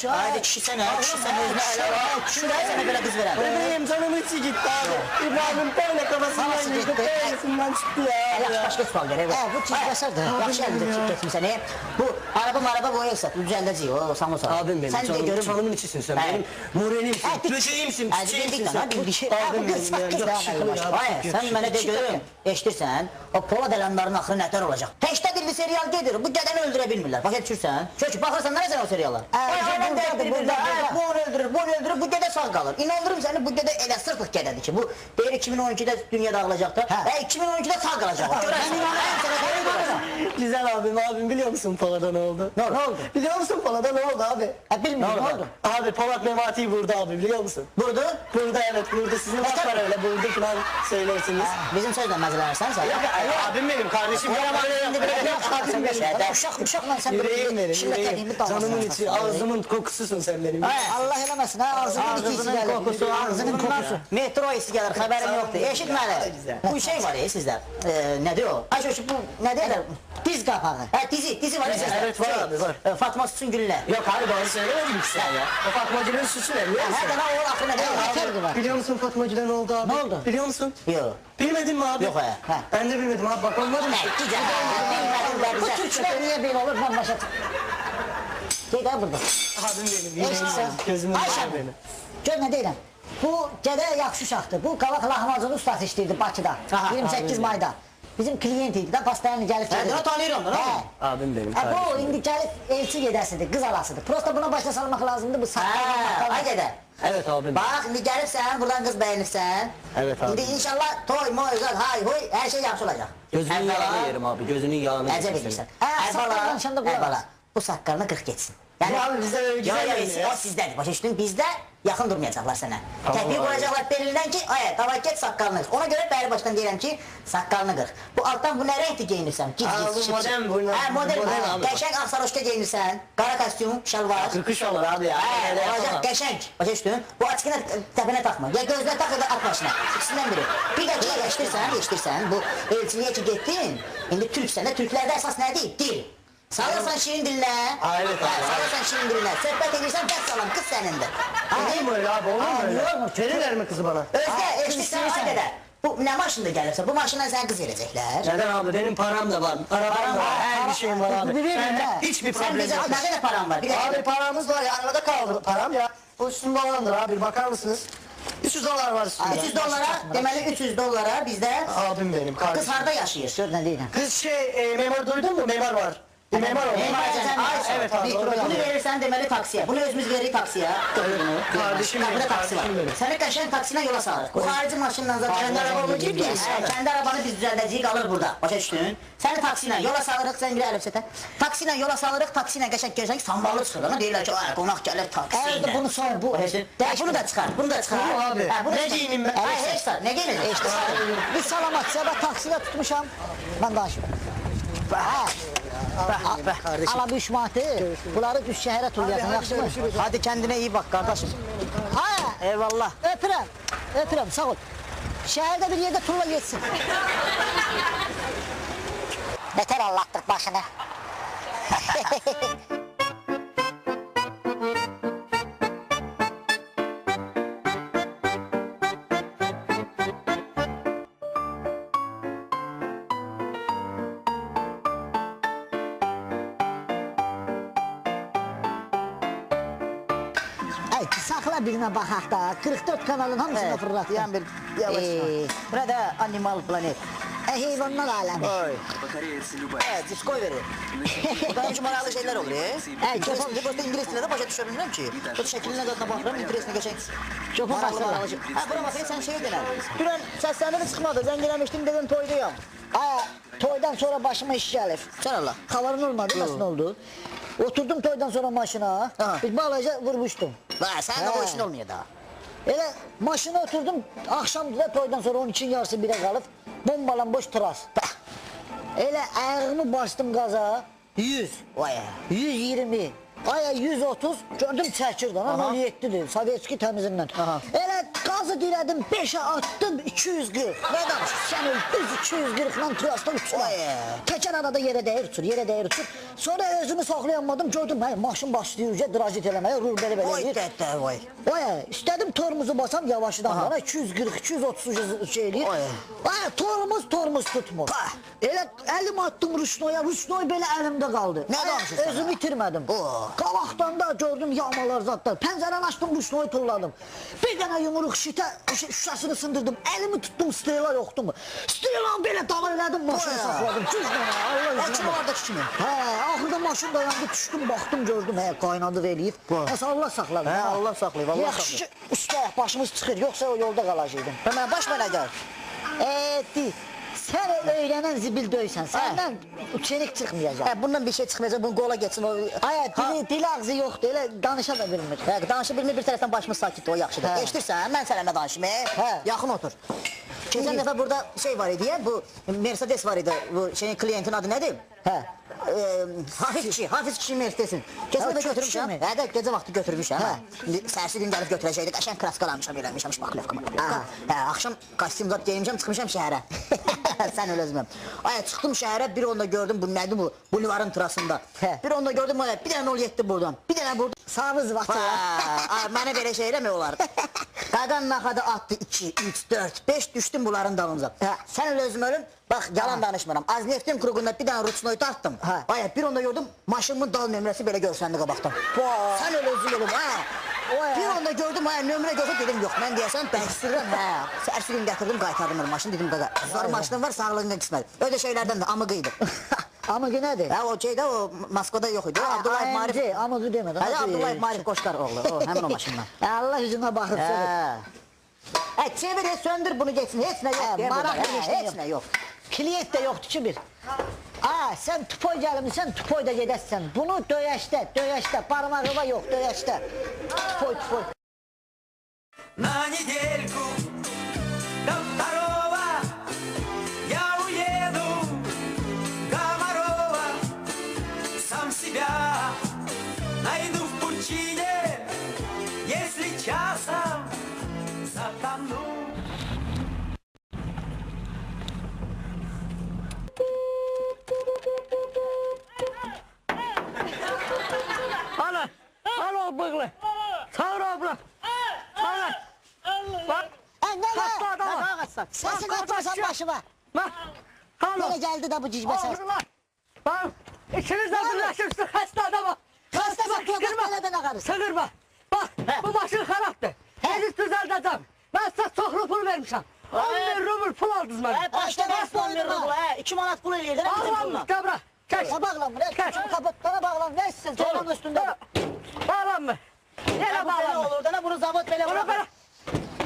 yaxşı. Haydi kişi sənə, özünə ələ var. Şuraya sənə belə qız verəm. Bebeğim canımın içi gitti abi. İbrahim'in böyle kafasından gitti. Böylesinden çıktı ya. Yaxşı, başqa sual verək. Bu çiz qəsərdir. Yaxşı əlində çiz getmirsən. Bu araba boyayırsa, düzəldəcək o, sağ olsun. Abim benim, canımın içisin sen. Benim moralimsin, köşeyimsin, çiçeğimsin sen. Abim benim, sən mənə de görüm, eşitirsən, o Polad Əlanların axırı nətər olacaq? Peşdə dilli serial gedir, bu qədəni öldürə bilmirlər. Başa düşürsən? Çünki baxırsan, nə sən o seriallar? Bu onu öldürür, bu gədə sağ qalır. İnandırım səni, bu gədə elə sırtlıq qədədir ki, bu deyir 2012'də dünya dağılacaq da, 2012'də sağ qalacaq. Güzel abim biliyor musun Polat'a ne oldu? Ne oldu? Biliyor musun Polat'a ne oldu abi? Bilmiyorum, ne oldu? Abi Polat Memati'yi vurdu abi biliyor musun? Vurdu? Vurdu evet vurdu. Sizin laf var öyle vurdu falan söylersiniz. Bizim sözlə məzələrsən sən. Abim benim kardeşim. Uşaq lan sen yüreğim benim. Canımın içi ağzımın kokususun sen benim. Allah eləməsin ha ağzının kokusu, ağzının kokusu. Metro hissi gəlir, xəbərim yoxdur. Eşitməli. Bu şey var ya sizdə. Nədir o? Ayşə bu nə deyirlər? Diz qapağı. Dizi var ya sizdə. Evet var abi var. Fatma Susun Güllə. Yok abi doğru söylemedim ki sen ya. O Fatmacı'nın suçu ne biliyor musun? Hə, daha o axırına deyil. Biliyor musun Fatmacı'da ne oldu abi? Ne oldu? Biliyor musun? Yok. Bilmedin mi abi? Yok he. Ben de bilmedim abi bak olmadı mı? Bu Türkçülər niyə belə olur? Mən başa Gel burada. Abim benim. Eşitsən. Gözümün Ayşə önünde benim. Gör nə deyirəm. Bu gədə yaxşı uşaqdır. Bu qavaq lahmacunu ustası işləyirdi Bakıda. 28 mayda. Bizim klient idi də, pastayanı gəlib gedirdi. Hə, tanıyıram da, ne oldu? Abim benim kardeşim. Bu indi gəlib elçi gedəsidir, qız alasıdır. Prosta buna başa salmaq lazımdır bu saqqal. Ay gədə. Evet abim. Bax, indi gəlibsən, buradan qız bəyənirsən. Evet abi. İndi inşallah toy, moy, hay, huy, hər şey yaxşı olacaq. Gözünün yağını yerim abi, gözünün yağını yerim. Əcəb edirsən. Ərbala, bu saqqalını qırx getsin. Yəni, abi bizdə öyle güzel o sizdədir, başa düşdün, bizdə yaxın durmayacaqlar sənə. Təpiyi qoyacaqlar belindən ki, davay get saqqalını qırx. Ona görə bəri başdan deyirəm ki, saqqalını qırx. Bu altdan bu nə renkli geyinirsən? Bu modern bu. Modern, qəşəng ağsaroşka geyinirsən, qara kostyum, şalvar. Kırkış olur abi ya. Olacaq qəşəng, başa düşdün. Bu açıqına təpənə taxma, ya gözlə tax ya da at başına. İkisindən biri. Bir də ki, eşitirsən, bu elçiliyə ki getdin, indi türksən də, türklərdə əsas nədir? Dil. Salırsan şirin dilinə, salırsan şirin dilinə, söhbət edirsən, bəs salam, qız sənindir. Değil mi öyle abi, olur mu öyle? Olur mu? Verirler mi kızı bana? Özgə, eşitirsən, ay qədər. Bu nə maşında gəlirsə, bu maşından sənə qız verəcəklər. Neden abi, benim param da var, arabam var, her bir şeyim var abi. Bende hiçbir problem yok. Sen bize ne param var? Abi paramız var ya, arabada kaldı param ya. Bu üstünde olandır abi, bakar mısınız? 300 dolar var üstünde. 300 dolara, deməli 300 dolara bizdə abim benim kardeşim. Kız harda yaşayır? Sör nə deyirəm? Kız memur duydun mu? Memur var. Memur var. Evet abi. Bunu verirsən deməli taksiyə. Bunu özümüz veririk taksiyə. Kardeşim benim. Taksi var. Səni qəşəng taksinə yola salırıq. Bu xarici maşınla zaten kendi arabamı girməyəcək. Kendi arabanı biz düzəldəcəyik, alır burada. Başa düşdün? Səni taksilə yola salırıq, sən girə əlifsətə. Taksilə yola salırıq, taksilə qəşəng görsən ki, samballı çıxır. Ona deyirlər ki, qonaq gəlir taksilə. Bunu soy, bu. Bunu da çıxar, bunu da çıxar. Abi, ne giyinim ben? Heç sar, nə geyinir? Bir salamat, səbət taksidə tutmuşam. Mən danışım. Ala 3 manatı, bunları düz şəhərə tullayasan, yaxşı mı? Hadi kendine iyi bak kardeşim. Ha, eyvallah. Öpürəm, sağ ol. Şəhərdə bir yerdə tulla geçsin. Beter Allah'tır başını. Saxla birinə baxaq da, 44 kanalın hamısına fırlatdım. Yani bir yavaş. Burada Animal Planet. Heyvanlar aləmi. Evet, diskoy verir. Burada hiç maralı şeyler oluyor. İngilizce, burada İngiliz dilinde başa düşebilmem ki. Bu şekline de bakıram, İngilizce geçen. Çok maralı. Ha, buna bakayım sen şey denen. Dünən səslərini çıxmadı, zəng eləmişdim, dedim toyduyam. Toydan sonra başıma iş gəlir. Sən Allah. Xabarın olmadı, nasıl oldu? Oturdum toydan sonra maşına, bir balaca vurmuştum. Sen de o işin olmuyor daha. Elə maşına oturdum, axşam da toydan sonra 12'nin yarısı 1'ə qalıb, bombalanmış tras. Elə ayağımı bastım qaza, 100, Vay 120, aya 130, gördüm çəkirdən, 07'dir, Sovetski təmizindən. Elə Gazı dilədim 5'e attım 240. Ne danışıyorsun? Sen öl düz 240 lan turasta uçuram. Oy. Teker arada yere değir uçur, yere değir uçur. Sonra özümü saklayamadım, gördüm maşın başlıyor transit eləməyə, rul belə Oy eləyir. dede oy. Oy, istedim tormuzu basam yavaşdan bana 240, 230 şey eləyir. Oy. Oy, tormuz tutmur. Elə əlim attım Rüşnoya, Rüşnoy belə əlimdə qaldı. Ne danışıyorsun? Özümü itirmədim. Oo. Qabaqdan da gördüm yağmalar zatlar. Pəncərəni açdım, Rüşnoyu tulladım. Bir dənə yumruq şüşəsini sındırdım. Əlimi tuttum, Stella yoxdu mu? Stella belə dala elədim, maşını Oy. saxladım. Düz dənə, Allah Kim izin ver. oradaki kimi? Hə, axırda maşın dayandı, düşdüm, baxdım, gördüm, hə, qaynadı eləyib. Nəsə Allah saxladı. Hə, Allah saxlayıb, Allah Yaxşı ki, usta başımız çıxır, yoxsa o yolda qalacaqdım. Hemen baş belə gəl. Sən öyrənən zibil döysən, səndən uçenik çıxmayacaq. Hə, bundan bir şey çıxmayacaq, bunu qola geçsin. Ay, dil ağzı yoxdur, elə danışa da bilmir. Hə, danışa bilmir, bir tərəfdən başımız sakitdir, o yaxşıdır. Hə. Eşidirsən, mən sənə danışım, Hə. yaxın otur. Geçen dəfə burada şey var idi ya, bu Mercedes var idi, bu şeyin kliyentin adı nədir? Hə. Hafiz kişi Mercedes'in. Keçən Ha, dəfə kişi götürmüşəm. mi? Hə də gecə vaxtı götürmüşəm. Hə. Sərsi gün gəlib götürəcəkdik. Qəşəng kraskalanmışam, eləmişəm şpaklevkama. Hə, axşam kostyum zat geyinmişəm, çıxmışam şəhərə. Sən öyle özüməm. Ay, çıxdım şəhərə, bir onda gördüm, bu nədir bu? Bulvarın trasında. Hə. Bir onda gördüm, bir dənə 07 buradan. Bir dənə buradan. Sağınız vaxtı var. Ay, mənə belə şey eləmək olar. Qaqan naxadı atdı 2, 3, 4, 5 düşdüm bunların dalınca. Sən elə özüm ölüm, bax yalan danışmıram. Azneftin krugunda bir dənə Ruçnoyu tartdım. Ay, bir onda gördüm, maşınımın dal nömrəsi belə görsəndi qabaqdan. Sən elə özüm ölüm, Bir onda gördüm, nömrə gözə dedim, yox, mən deyəsən bəksirəm, Sərsi gün gətirdim, qaytardım maşını, dedim qaqa. Zor maşınım var, sağlığından qismədi. Öyle şeylərdən də amıqıydı. Amıqı nədir? Hə, o şeydə, o Moskvada yox idi. Abdullah Marif. Amıqı demədən. Hə, Abdullah Marif Qoşqar oğlu, o, həmin o maşından. Allah yüzüne bakıp söyle. Çevir, söndür bunu geçsin, heç nə yox. deyir burada, Marak heç nə yox. Kliyent de yoktu ki bir. Sen tupoy gelmişsen tupoy da gedəsən. Bunu döyəşdə, parmağıma yok, döyəşdə. Tupoy. На недельку до второго я уеду Комарова. Сам себя найду в пучине, если часом затону. Alo bıyıklı. Sağır abla. Bak. Ne Hasta ne? adamı. Sesini atmasan başıma. Bak. Alo. Böyle geldi de bu cicbe ses. Ağrılar. Bak. İçiniz de birleşirsiniz hasta adamı. Hasta Bak, sakla, sıkırma. bak, böyle de ne karısı. Sıkırma. Bak. Bu başın haraptı. Sizi düzelteceğim. Ben size çoxlu pul vermişim. 11 rubl pul aldınız bana. Başta Başda başda 11 rubl, 2 manat pul eləyir, bizim Bağlanmış pulla. kabra. Keş. Ya bağlan buraya, şunu kapat, bana bağlan, ne istiyorsun? Ceylanın üstünde. Bağlanma. Nereye Bu belə bağlanma? olur, dana bunu zavod belə Bunu bırakır. böyle.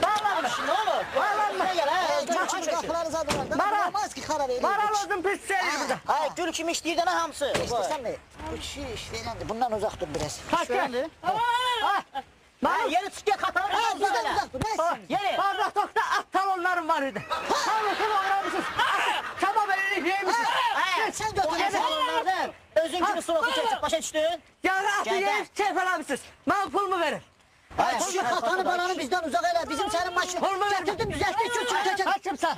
Bağlanma. Ne olur? Bağlanma. Gel, Gül kimi kapıları zadılar. Mara. Olmaz ki karar verir. Maral olsun pis şey burada. Ay, gül kimi işləyir dana hamısı. İstesen mi? Bu iş verendi. Bundan uzak dur biraz. Kaç Şöyle. Maral. Yeri tutuyor katanı. Ha, bizden uzak dur. Ne istiyorsun? Yeri. Bardakta at talonlarım var idi. Talonunu uğramışsınız. Kebap elini yemişsiniz. Sen götür. Ne salonlardan? Özün kimi suratı keçib, başa düşdün? Yarı atı Gel, yiyip çefelemişsiniz. Ben pulumu verin. Ay, şu katanı balanı bizden uzak ele. Bizim senin maçın. Olma ver. Getirdin düzelttin. Çık çık çık. Kaç kimse?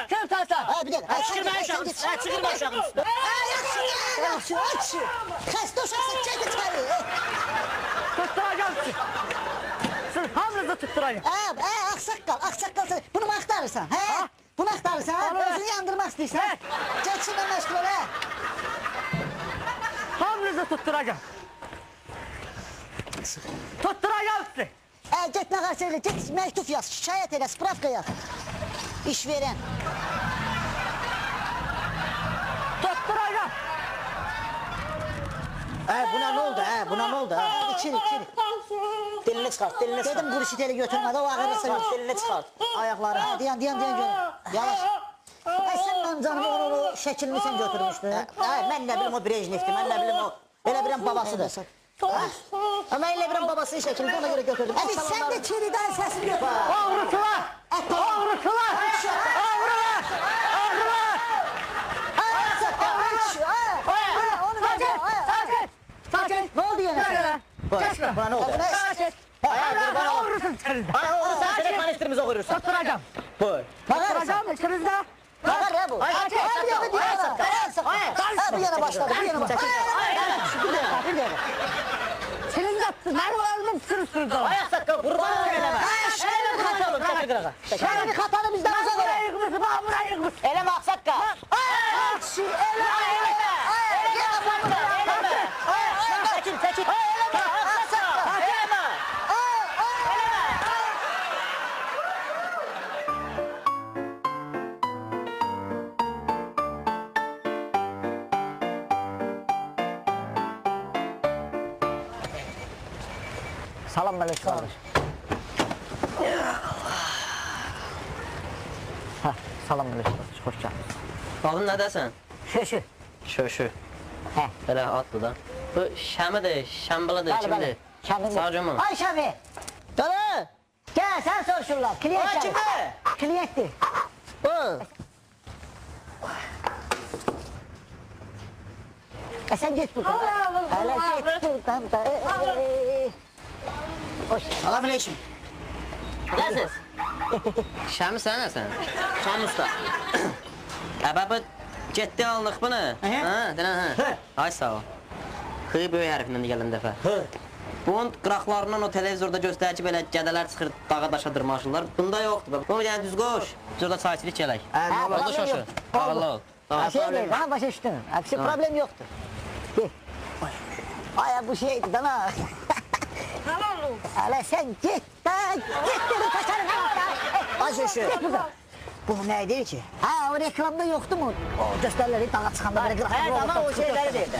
Kim sen? Ha bir dakika. Çıkırma aşağı. Çıkırma aşağı. Yaxşı. Xəstə uşaqsan çək içəri. Tutturacağım sizi. Siz hamınızı tutturacağım. Ağsaqqal sen. Bunu mu axtarırsan? Hə? Bunu axtarırsan? Olur. Özünü yandırmaq istəyirsən? Hə. Get şuna məşğul ol, hə? Hamınızı tutturacağım. Tutturacağım sizi. Get nə qarşı elə, get məktub yaz, şikayət elə, spravka yaz. İş verən. Tutturacağım. Buna ne oldu? Buna ne oldu? İçeri. Dilini çıxart, dilini çıxart. Dedim quruşiteli götürmədə, o ağırlısı Çıxart, yok. dilini çıxart. Ayaqları. Diyan görün. Yavaş. Sən mənim canımı onun şəklini sən götürmüşdün. Mən nə bilim o Brejnevdir, mən nə bilim o. Elə biləm babasıdır. Ama elə biləm babasının şəklində ona görə götürdüm. Abi sen de çeriden sesini götür. Ağrıtılar. Ağrıtılar. Ağrılar. Ağrılar. Ne oldu yine? Geçme. Buna ne oldu? Sakin. Kurban olayım. Ağrısın. içinizde. Ay oğlum sen seni kanistrimizi okurursun. Oturacağım. Buyur. Oturacağım içinizde. Bakar ya bu. Ay, Ha, ay, bir yana ay, bir ay, yana. ay, Ha, bu yana başladı. Bu yana başladı. Bir yana. Bir yana. İçinizde benim oğlumun sürüsürdü. Ayak sakal kurban olayım eleme. Eleme kaç oğlum çekil kırağa. Şöyle bir katanı bizden Ben uzak buraya ol. yıkmışım, ben buraya yıkmışım. Eleme aksakka. Aksi ele. Çekil çekil. Eleme aksakka. Eleme. Salam aleyküm kardeş. Ha, salam aleyküm kardeş. Hoş geldin. Oğlum nədən? Şeşi. Şöşü. Hə. Belə adlı da. Bu Şəmidir, Şəmbiladır, Bəli, bəli. kimdir? Şəmil. Sağ olun. Ay Şəmi. Dana. Gel sen sor şunlar. Kliyent Ay, gel. kimdir? Kliyenttir. Bu. Sen git buradan. Hele git buradan da. Hoş. Salam aleyküm. Nasılsınız? Şəmi sən nəsən? Şahin usta. Əbə bu getdi alınıq bunu. Hı. Ha, denən Hı. hə. Ay sağ ol. Xı böyük hərfindən gələn dəfə. Hı. Bunun qıraqlarından o televizorda göstərir ki, belə gədələr çıxır, dağa daşa dırmaşırlar. Bunda yoxdur. Bu yəni düz qoş. Burada çayçilik gələk. Hə, nə Oldu oldu? şoşu. Ağıllı ol. Ha, şey değil, bana başa düştün. Aksi problem yoktur. Gel. Ay bu şeydi dana. Hele sen git de git dedi kaçarım. Ay şu. Git buradan. Bu neydi ki? Ha o reklamda yoktu mu? O gösterileri dağa çıkanda böyle kırak. He tamam o şeyleri değil de.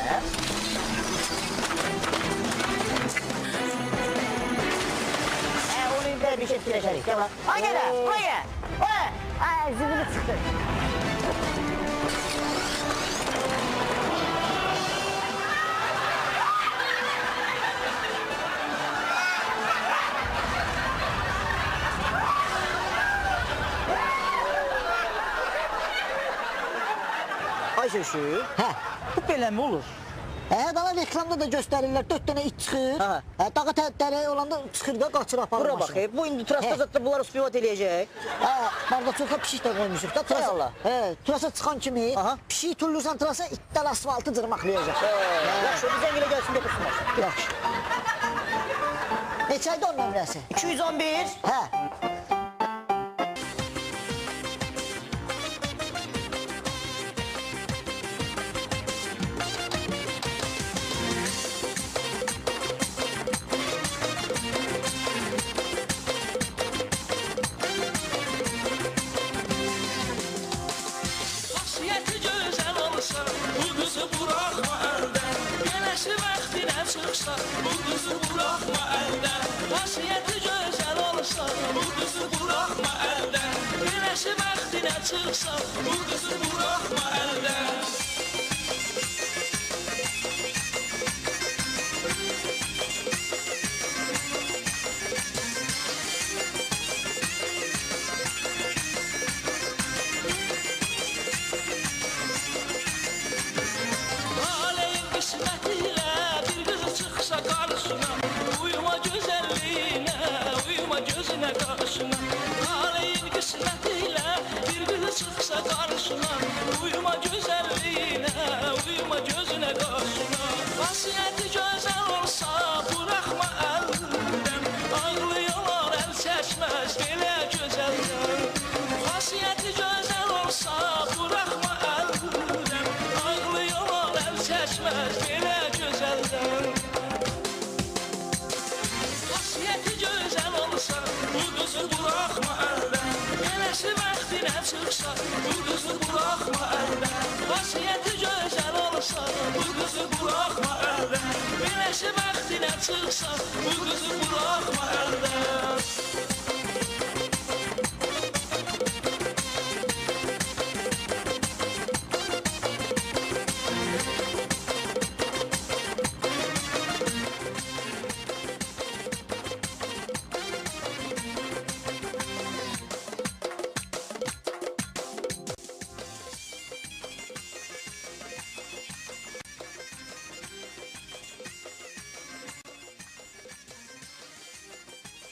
Onu bir şey etkileşerik. Gel bak. Ay gel. Ay gel. Ay zibini çıktı. Ay şu. He. Bu böyle mi olur? Daha reklamda da gösterirler. 4 tane it çıkır. Aha. Dağa dere olanda çıkır da kaçır aparır Bura maşını. bak. Bu indi trasta He. zaten bunlar uspiyot eləyəcək. Barda çoxa pişik də qoymuşuq da trasa. Allah. Trasa çıxan kimi Aha. pişik tullursan trasa itdən asfaltı cırmaqlayacaq. Yaxşı, bizə gələ gəlsin götürsünlər. Yaxşı. Neçəydi onun nömrəsi? 211. Hə. Xasiyyəti gözəl olsa, bu qızı buraxma əldən. Gələsi vaxtinə çıxsa, bu qızı buraxma əldən. Xasiyyəti gözəl olsa, bu qızı buraxma əldən. Gələsi vaxtinə çıxsa, bu qızı buraxma əldən. Taleyin qismətilə bir qız çıxsa qarşına, uyuma gözəlliyinə, uyuma gözünə qarşına. Taleyin qismətilə bir qız çıxsa qarşına, uyuma gözəlliyinə, uyuma gözünə qarşına. Xasiyyəti gözəl olsa buraxma əldən, ağlayalar əl çəkməz belə gözəldən. Xasiyyəti gözəl olsa buraxma əldən, ağlayalar əl çəkməz belə gözəldən. Xasiyyəti gözəl olsa bu qızı buraxma əldən, gələsi vaxtinə çıxsa bu qızı buraxma əldən. Xasiyyəti gözəl olsa bu qızı buraxma əldən, gələsi vaxtinə çıxsa bu qızı buraxma